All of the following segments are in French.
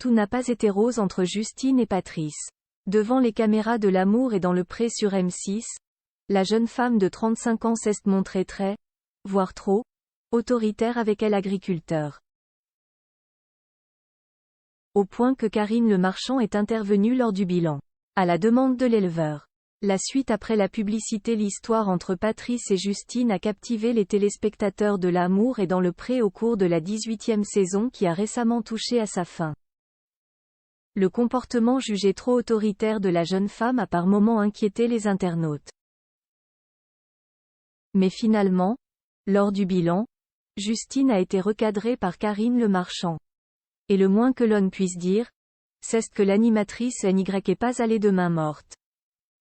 Tout n'a pas été rose entre Justine et Patrice. Devant les caméras de L'Amour et dans le pré sur M6, la jeune femme de 35 ans s'est montrée très, voire trop, autoritaire avec elle agriculteur. Au point que Karine Le Marchand est intervenue lors du bilan. À la demande de l'éleveur. La suite après la publicité. L'histoire entre Patrice et Justine a captivé les téléspectateurs de L'Amour et dans le pré au cours de la 18e saison qui a récemment touché à sa fin. Le comportement jugé trop autoritaire de la jeune femme a par moments inquiété les internautes. Mais finalement, lors du bilan, Justine a été recadrée par Karine Le Marchand. Et le moins que l'on puisse dire, c'est que l'animatrice n'y est pas allée de main morte.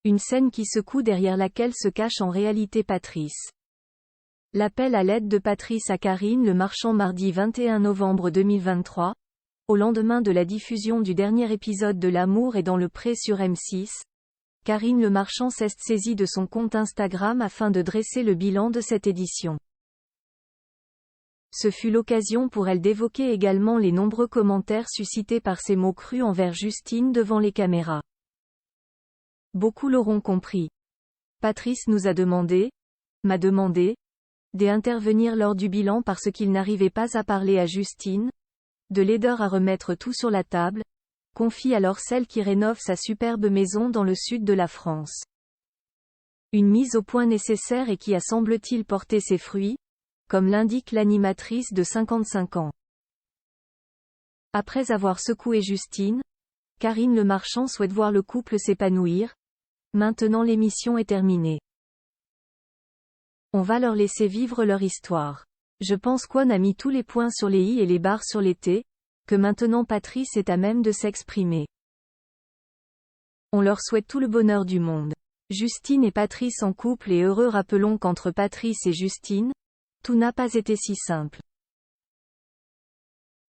Une scène qui secoue derrière laquelle se cache en réalité Patrice. L'appel à l'aide de Patrice à Karine Le Marchand mardi 21 novembre 2023, au lendemain de la diffusion du dernier épisode de L'Amour et dans le pré sur M6, Karine Le Marchand s'est saisie de son compte Instagram afin de dresser le bilan de cette édition. Ce fut l'occasion pour elle d'évoquer également les nombreux commentaires suscités par ses mots crus envers Justine devant les caméras. Beaucoup l'auront compris. Patrice nous a demandé, m'a demandé, d'intervenir lors du bilan parce qu'il n'arrivait pas à parler à Justine, de laideur à remettre tout sur la table, confie alors celle qui rénove sa superbe maison dans le sud de la France. Une mise au point nécessaire et qui a semble-t-il porté ses fruits, comme l'indique l'animatrice de 55 ans. Après avoir secoué Justine, Karine Le Marchand souhaite voir le couple s'épanouir. Maintenant l'émission est terminée. On va leur laisser vivre leur histoire. Je pense qu'on a mis tous les points sur les i et les barres sur les t, que maintenant Patrice est à même de s'exprimer. On leur souhaite tout le bonheur du monde. Justine et Patrice en couple et heureux. Rappelons qu'entre Patrice et Justine, tout n'a pas été si simple.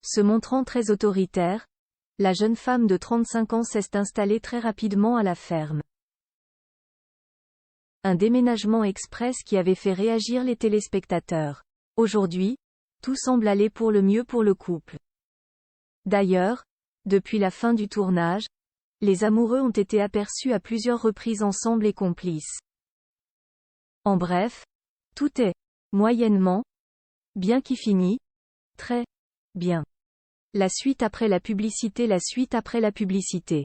Se montrant très autoritaire, la jeune femme de 35 ans s'est installée très rapidement à la ferme. Un déménagement express qui avait fait réagir les téléspectateurs. Aujourd'hui, tout semble aller pour le mieux pour le couple. D'ailleurs, depuis la fin du tournage, les amoureux ont été aperçus à plusieurs reprises ensemble et complices. En bref, tout est, moyennement, bien qui finit, très, bien. La suite après la publicité. La suite après la publicité.